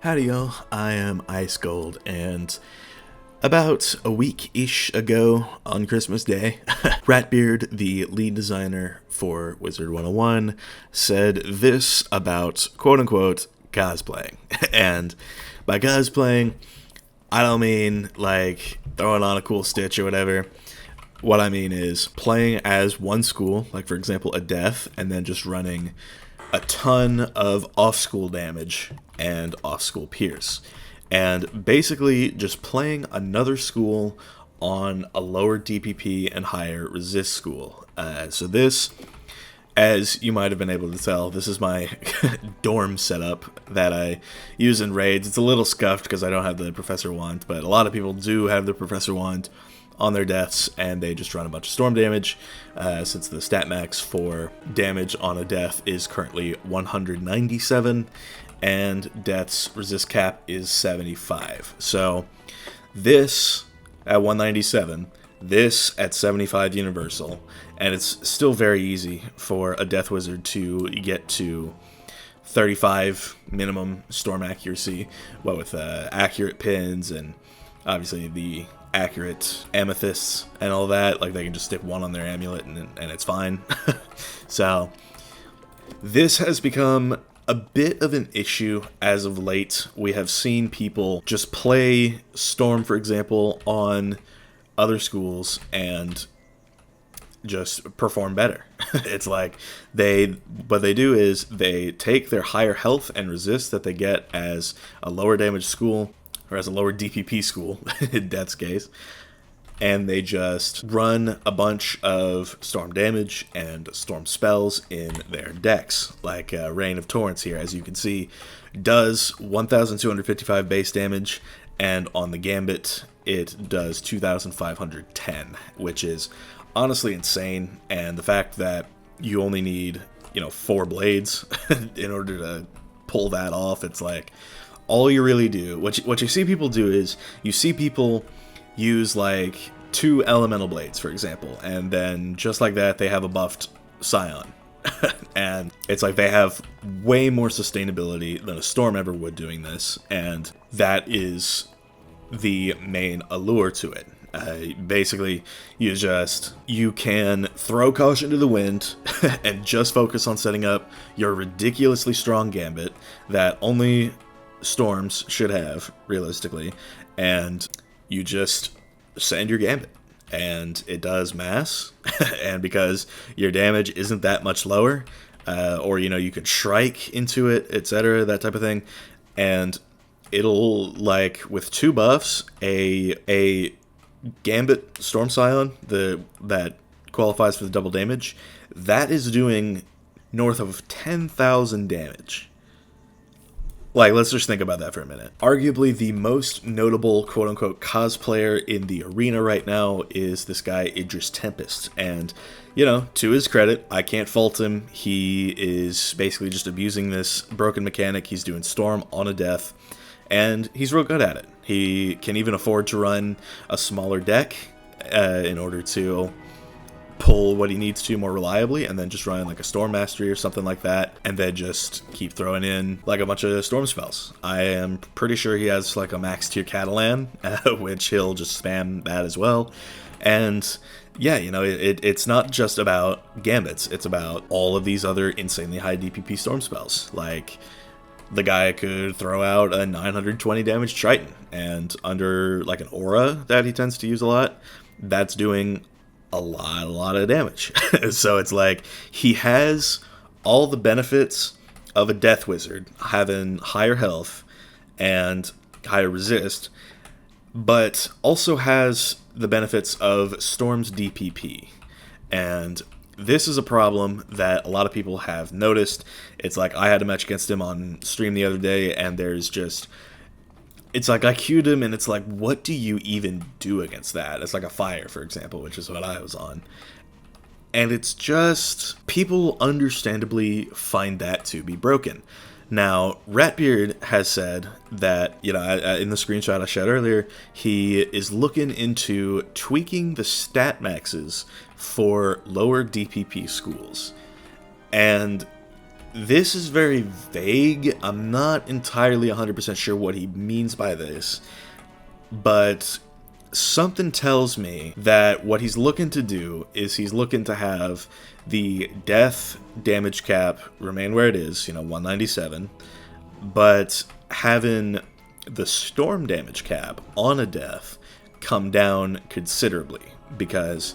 Howdy y'all, I am Ice Gold, and about a week-ish ago on Christmas Day, Ratbeard, the lead designer for Wizard101, said this about quote-unquote cosplaying. And by cosplaying, I don't mean like throwing on a cool stitch or whatever. What I mean is playing as one school, like for example a death, and then just running a ton of off-school damage and off-school pierce. And basically just playing another school on a lower DPP and higher resist school. So this, as you might have been able to tell, this is my dorm setup that I use in raids. It's a little scuffed because I don't have the Professor Wand, but a lot of people do have the Professor Wand on their deaths, and they just run a bunch of storm damage, since the stat max for damage on a death is currently 197, and death's resist cap is 75. So this at 197, this at 75 universal, and it's still very easy for a death wizard to get to 35 minimum storm accuracy, what with accurate pins and obviously the accurate amethysts and all that. Like, they can just stick one on their amulet and it's fine. So this has become a bit of an issue as of late. We have seen people just play Storm, for example, on other schools and just perform better. It's like what they do is they take their higher health and resist that they get as a lower damage school, or as a lower DPP school, in Death's case, and they just run a bunch of storm damage and storm spells in their decks. Like Rain of Torrents here, as you can see, does 1,255 base damage, and on the Gambit, it does 2,510, which is honestly insane. And the fact that you only need, 4 blades in order to pull that off, it's like, all you really do, what you see people do is, you see people use like 2 elemental blades, for example, and then just like that, they have a buffed Scion. And it's like they have way more sustainability than a Storm ever would doing this, and that is the main allure to it. Basically, you can throw caution to the wind and just focus on setting up your ridiculously strong Gambit that only Storms should have, realistically, and you just send your Gambit, and it does mass, and because your damage isn't that much lower, or you could Shrike into it, etc., that type of thing, and it'll, like, with 2 buffs, a Gambit Storm Scion, that qualifies for the double damage, that is doing north of 10,000 damage. Like, let's just think about that for a minute. Arguably the most notable quote-unquote cosplayer in the arena right now is this guy Idris Tempest, and to his credit, I can't fault him. He is basically just abusing this broken mechanic. He's doing Storm on a death, and he's real good at it. He can even afford to run a smaller deck in order to pull what he needs to more reliably, and then just run like a Storm Mastery or something like that, and then just keep throwing in like a bunch of Storm spells. I am pretty sure he has like a max tier Catalan, which he'll just spam that as well. And yeah, it's not just about Gambits, it's about all of these other insanely high DPP Storm spells. Like, the guy could throw out a 920 damage Triton, and under like an aura that he tends to use a lot, that's doing a lot of damage. So it's like, he has all the benefits of a Death Wizard, having higher health and higher resist, but also has the benefits of Storm's DPP. And this is a problem that a lot of people have noticed. It's like, I had a match against him on stream the other day, and there's just, it's like I queued him, and it's like, what do you even do against that? It's like a fire, for example, which is what I was on. And it's just, people understandably find that to be broken. Now, Ratbeard has said that, in the screenshot I showed earlier, he is looking into tweaking the stat maxes for lower DPP schools. And this is very vague. I'm not entirely 100% sure what he means by this, but something tells me that what he's looking to do is he's looking to have the death damage cap remain where it is, 197, but having the storm damage cap on a death come down considerably, because,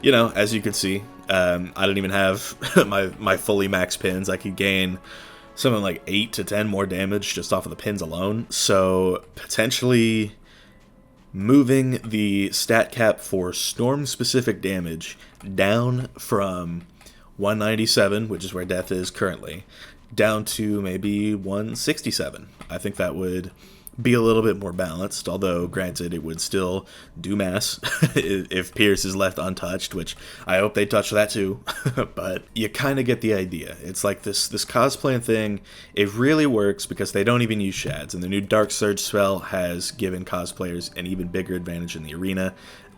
as you can see, I don't even have my fully max pins. I could gain something like 8 to 10 more damage just off of the pins alone, so potentially moving the stat cap for storm-specific damage down from 197, which is where death is currently, down to maybe 167. I think that would be a little bit more balanced, although granted it would still do mass if Pierce is left untouched, which I hope they touch that too. But you kind of get the idea. It's like this cosplaying thing, it really works because they don't even use shads, and the new Dark Surge spell has given cosplayers an even bigger advantage in the arena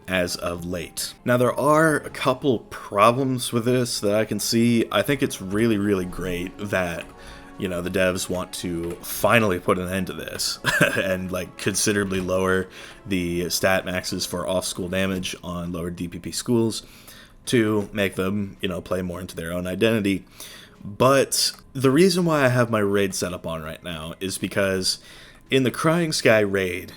as of late. Now, there are a couple problems with this that I can see. I think it's really, really great that the devs want to finally put an end to this and considerably lower the stat maxes for off-school damage on lower DPP schools to make them, play more into their own identity. But the reason why I have my raid set up on right now is because in the Crying Sky raid,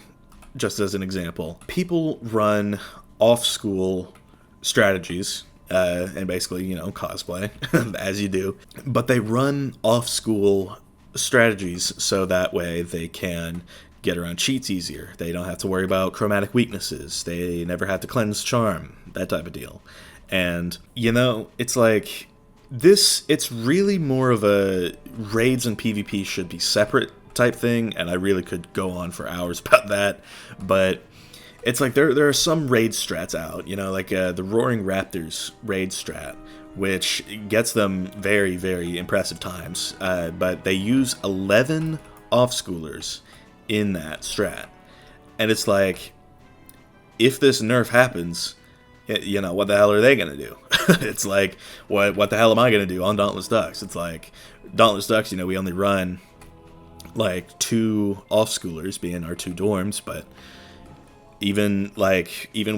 just as an example, people run off-school strategies, and basically, cosplay, as you do. But they run off-school strategies so that way they can get around cheats easier. They don't have to worry about chromatic weaknesses. They never have to cleanse charm, that type of deal. And, it's like, it's really more of a raids and PvP should be separate type thing, and I really could go on for hours about that, but it's like there are some raid strats out, the Roaring Raptors raid strat, which gets them very, very impressive times, but they use 11 off-schoolers in that strat. And it's like, if this nerf happens, what the hell are they going to do? It's like, what the hell am I going to do on Dauntless Ducks? It's like, Dauntless Ducks, we only run 2 off-schoolers, being our 2 dorms, but even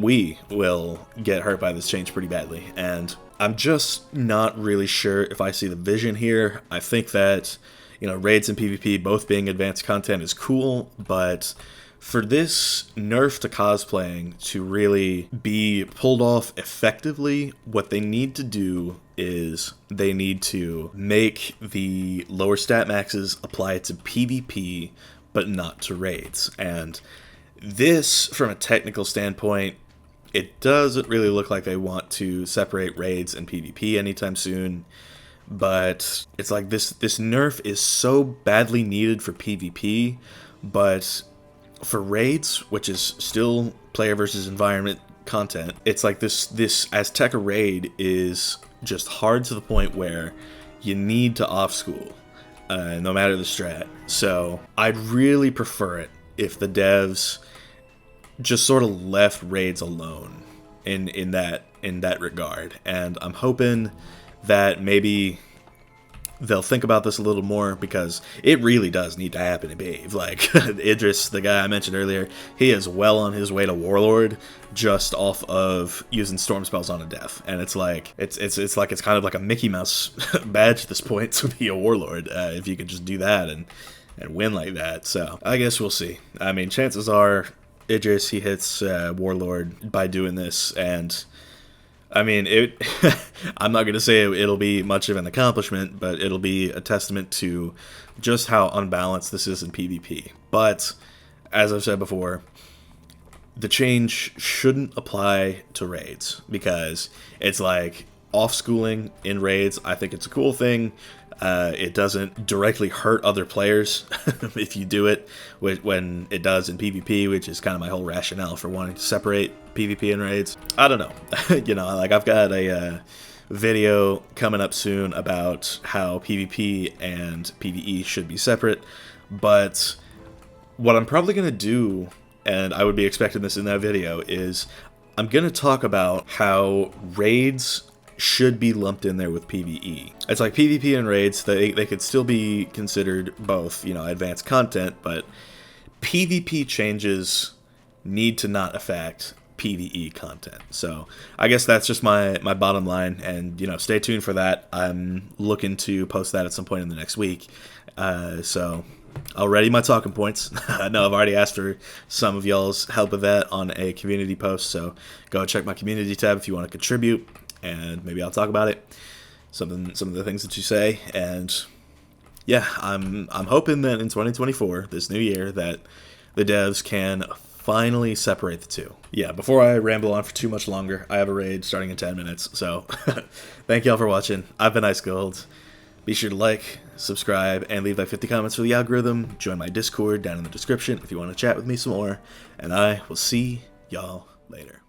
we will get hurt by this change pretty badly, and I'm just not really sure if I see the vision here. I think that, raids and PvP both being advanced content is cool, but for this nerf to cosplaying to really be pulled off effectively, what they need to do is they need to make the lower stat maxes apply to PvP, but not to raids. And this, from a technical standpoint, it doesn't really look like they want to separate raids and PvP anytime soon, but it's like this nerf is so badly needed for PvP, but for raids, which is still player versus environment content, it's like this Azteca raid is just hard to the point where you need to off-school, no matter the strat. So I'd really prefer it if the devs just sort of left raids alone in that regard, and I'm hoping that maybe they'll think about this a little more, because it really does need to happen in BAVE. Like, Idris, the guy I mentioned earlier, he is well on his way to Warlord just off of using storm spells on a death, and it's like it's kind of like a Mickey Mouse badge at this point to be a Warlord, if you could just do that and win like that. So I guess we'll see. I mean, chances are Idris, he hits Warlord by doing this, and I mean, I'm not going to say it'll be much of an accomplishment, but it'll be a testament to just how unbalanced this is in PvP. But, as I've said before, the change shouldn't apply to raids, because it's like off-schooling in raids, I think it's a cool thing. It doesn't directly hurt other players if you do it when it does in PvP, which is kind of my whole rationale for wanting to separate PvP and raids. I don't know. I've got a video coming up soon about how PvP and PvE should be separate, but what I'm probably going to do, and I would be expecting this in that video, is I'm going to talk about how raids should be lumped in there with PvE. It's like PvP and raids, they could still be considered both, you know, advanced content, but PvP changes need to not affect PvE content. So I guess that's just my bottom line, and you know, stay tuned for that. I'm looking to post that at some point in the next week. So I'll ready my talking points. I know I've already asked for some of y'all's help with that on a community post, so go check my community tab if you want to contribute, and maybe I'll talk about it. Some of the things that you say, and yeah, I'm hoping that in 2024, this new year, that the devs can finally separate the two. Yeah, before I ramble on for too much longer, I have a raid starting in 10 minutes, so thank y'all for watching. I've been Ice Gold. Be sure to like, subscribe, and leave like 50 comments for the algorithm. Join my Discord down in the description if you want to chat with me some more, and I will see y'all later.